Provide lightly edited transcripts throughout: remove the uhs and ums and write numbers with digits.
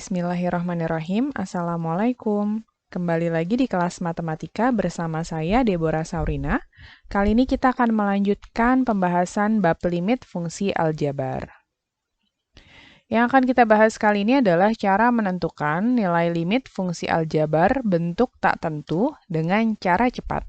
Bismillahirrahmanirrahim. Assalamualaikum. Kembali lagi di kelas matematika bersama saya, Deborah Saurina. Kali ini kita akan melanjutkan pembahasan bab limit fungsi aljabar. Yang akan kita bahas kali ini adalah cara menentukan nilai limit fungsi aljabar bentuk tak tentu dengan cara cepat.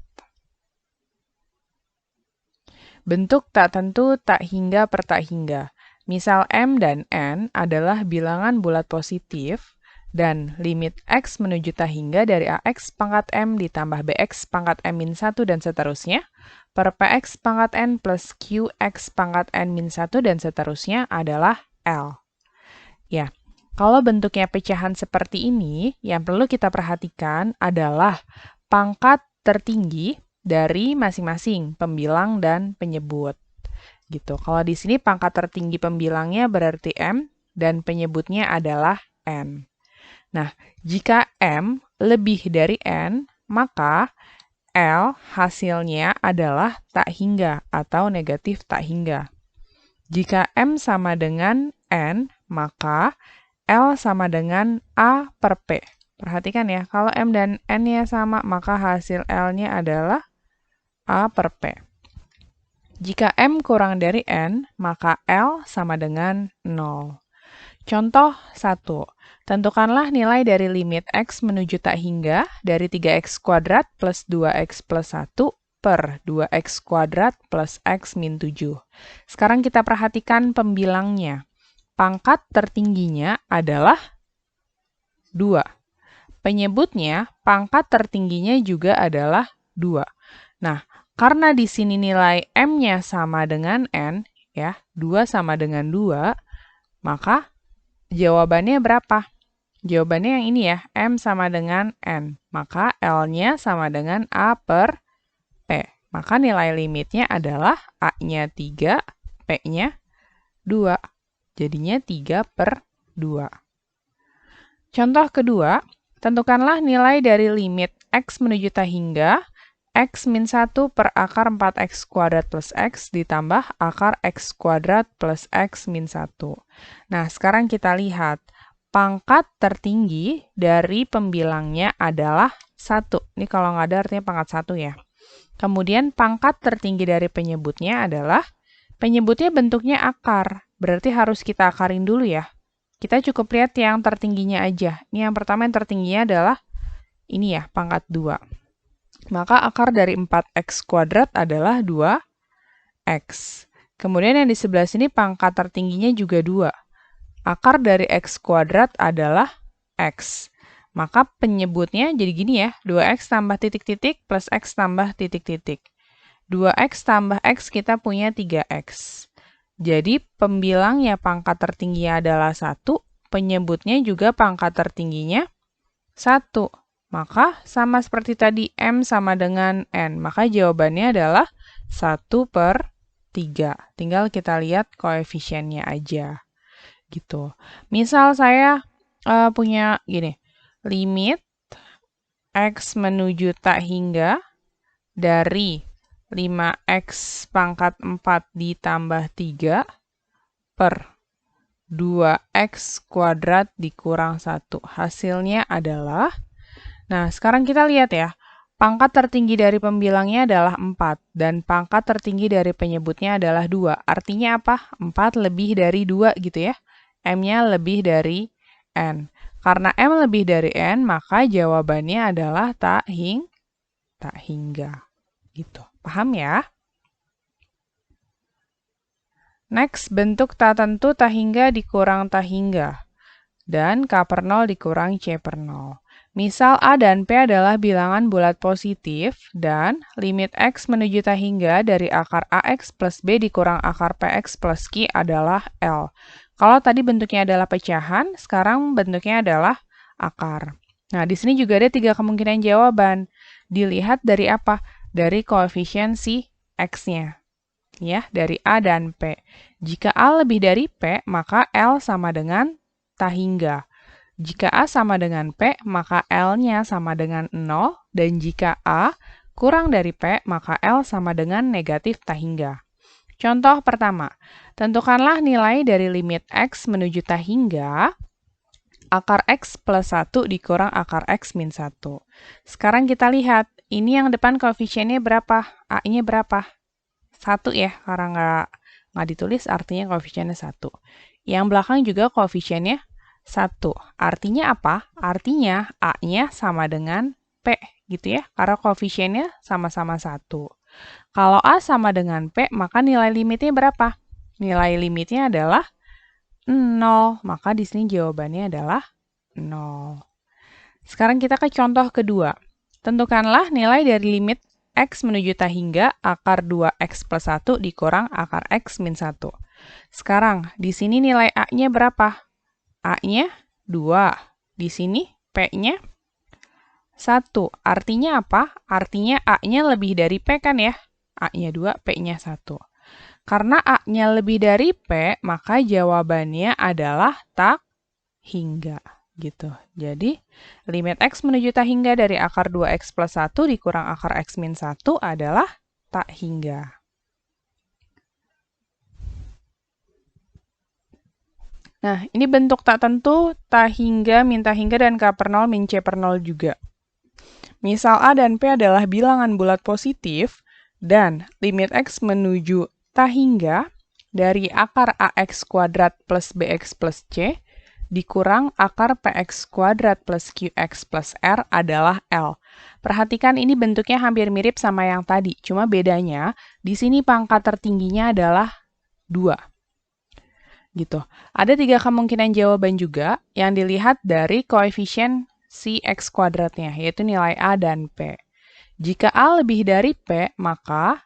Bentuk tak tentu tak hingga per tak hingga. Misal M dan N adalah bilangan bulat positif dan limit X menuju tak hingga dari AX pangkat M ditambah BX pangkat M-1 dan seterusnya per PX pangkat N plus QX pangkat N-1 dan seterusnya adalah L. Ya, kalau bentuknya pecahan seperti ini, yang perlu kita perhatikan adalah pangkat tertinggi dari masing-masing pembilang dan penyebut. Gitu. Kalau di sini pangkat tertinggi pembilangnya berarti M dan penyebutnya adalah N. Nah, jika M lebih dari N, maka L hasilnya adalah tak hingga atau negatif tak hingga. Jika M sama dengan N, maka L sama dengan A per P. Perhatikan ya, kalau M dan N-nya sama, maka hasil L-nya adalah A per P. Jika M kurang dari N, maka L sama dengan 0. Contoh 1. Tentukanlah nilai dari limit X menuju tak hingga dari 3X kuadrat plus 2X plus 1 per 2X kuadrat plus X min 7. Sekarang kita perhatikan pembilangnya. Pangkat tertingginya adalah 2. Penyebutnya, pangkat tertingginya juga adalah 2. Nah, karena di sini nilai M-nya sama dengan N, ya, 2 sama dengan 2, maka jawabannya berapa? Jawabannya yang ini ya, M sama dengan N. Maka L-nya sama dengan A per P. Maka nilai limitnya adalah A-nya 3, P-nya 2. Jadinya 3 per 2. Contoh kedua, tentukanlah nilai dari limit X menuju tak hingga X min 1 per akar 4X kuadrat plus X ditambah akar X kuadrat plus X min 1. Nah, sekarang kita lihat. Pangkat tertinggi dari pembilangnya adalah 1. Ini kalau nggak ada artinya pangkat 1 ya. Kemudian pangkat tertinggi dari penyebutnya adalah, penyebutnya bentuknya akar. Berarti harus kita akarin dulu ya. Kita cukup lihat yang tertingginya aja. Ini yang pertama yang tertingginya adalah ini ya, pangkat 2. Maka akar dari 4X kuadrat adalah 2X. Kemudian yang di sebelah sini pangkat tertingginya juga 2. Akar dari X kuadrat adalah X. Maka penyebutnya jadi gini ya, 2X tambah titik-titik plus X tambah titik-titik. 2X tambah X kita punya 3X. Jadi pembilangnya pangkat tertingginya adalah 1, penyebutnya juga pangkat tertingginya 1. Maka sama seperti tadi, M sama dengan N. Maka jawabannya adalah 1 per 3. Tinggal kita lihat koefisiennya aja. Gitu. Misal saya punya gini, limit X menuju tak hingga dari 5X pangkat 4 ditambah 3 per 2X kuadrat dikurang 1. Hasilnya adalah, nah, sekarang kita lihat ya, pangkat tertinggi dari pembilangnya adalah 4, dan pangkat tertinggi dari penyebutnya adalah 2. Artinya apa? 4 lebih dari 2 gitu ya. M-nya lebih dari N. Karena M lebih dari N, maka jawabannya adalah tak hingga. Gitu. Paham ya? Next, bentuk tak tentu tak hingga dikurang tak hingga. Dan K per 0 dikurang C per 0. Misal A dan P adalah bilangan bulat positif dan limit X menuju tak hingga dari akar AX plus B dikurang akar PX plus Q adalah L. Kalau tadi bentuknya adalah pecahan, sekarang bentuknya adalah akar. Nah, di sini juga ada 3 kemungkinan jawaban. Dilihat dari apa? Dari koefisien si X-nya. Ya, dari A dan P. Jika A lebih dari P, maka L sama dengan tak hingga. Jika A sama dengan P, maka L-nya sama dengan 0, dan jika A kurang dari P, maka L sama dengan negatif tak hingga. Contoh pertama, tentukanlah nilai dari limit X menuju tak hingga akar X plus 1 dikurang akar X min 1. Sekarang kita lihat, ini yang depan koefisiennya berapa? A-nya berapa? 1 ya, karena nggak ditulis artinya koefisiennya 1. Yang belakang juga koefisiennya 1. Artinya apa? Artinya A-nya sama dengan P, gitu ya, karena koefisiennya sama-sama 1. Kalau A sama dengan P, maka nilai limitnya berapa? Nilai limitnya adalah 0, maka di sini jawabannya adalah 0. Sekarang kita ke contoh kedua. Tentukanlah nilai dari limit X menuju tak hingga akar 2X plus 1 dikurang akar X min 1. Sekarang, di sini nilai A-nya berapa? A-nya 2. Di sini P-nya 1. Artinya apa? Artinya A-nya lebih dari P kan ya? A-nya 2, P-nya 1. Karena A-nya lebih dari P, maka jawabannya adalah tak hingga. Gitu. Jadi, limit X menuju tak hingga dari akar 2X plus 1 dikurang akar X min 1 adalah tak hingga. Nah, ini bentuk tak tentu, tak hingga, min tak hingga, dan K per 0, min C per 0 juga. Misal A dan P adalah bilangan bulat positif, dan limit X menuju tak hingga dari akar AX kuadrat plus BX plus C dikurang akar PX kuadrat plus QX plus R adalah L. Perhatikan ini bentuknya hampir mirip sama yang tadi, cuma bedanya di sini pangkat tertingginya adalah 2. Gitu. Ada 3 kemungkinan jawaban juga yang dilihat dari koefisien si X kuadratnya, yaitu nilai A dan P. Jika A lebih dari P, maka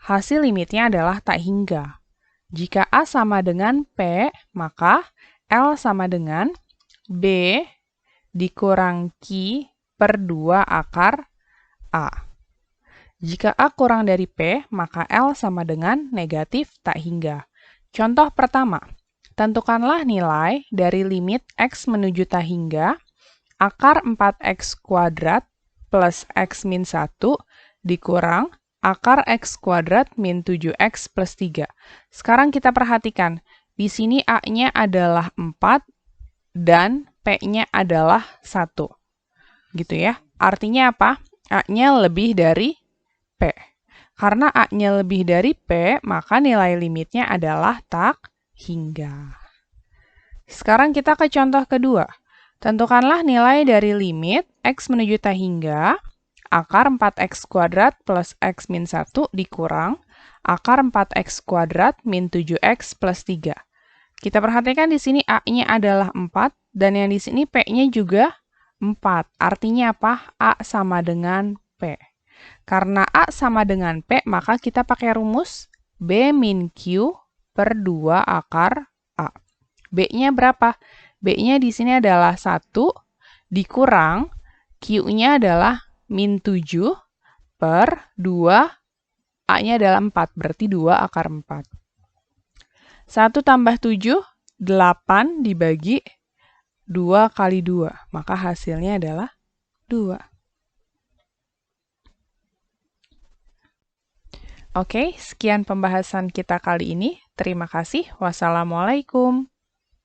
hasil limitnya adalah tak hingga. Jika A sama dengan P, maka L sama dengan B dikurang Q per 2 akar A. Jika A kurang dari P, maka L sama dengan negatif tak hingga. Contoh pertama, tentukanlah nilai dari limit X menuju tak hingga akar 4X kuadrat plus X min 1 dikurang akar X kuadrat min 7X plus 3. Sekarang kita perhatikan, di sini A-nya adalah 4 dan P-nya adalah 1. Gitu ya. Artinya apa? A-nya lebih dari P. Karena A-nya lebih dari P, maka nilai limitnya adalah tak hingga. Sekarang kita ke contoh kedua. Tentukanlah nilai dari limit X menuju tak hingga akar 4X kuadrat plus X min 1 dikurang akar 4X kuadrat min 7X plus 3. Kita perhatikan di sini A-nya adalah 4 dan yang di sini P-nya juga 4. Artinya apa? A sama dengan P. Karena A sama dengan P, maka kita pakai rumus B min Q per 2 akar A. B-nya berapa? B-nya di sini adalah 1 dikurang Q-nya adalah min 7 per 2, A-nya adalah 4, berarti 2 akar 4. 1 tambah 7, 8 dibagi 2 kali 2, maka hasilnya adalah 2. Oke, sekian pembahasan kita kali ini. Terima kasih. Wassalamualaikum.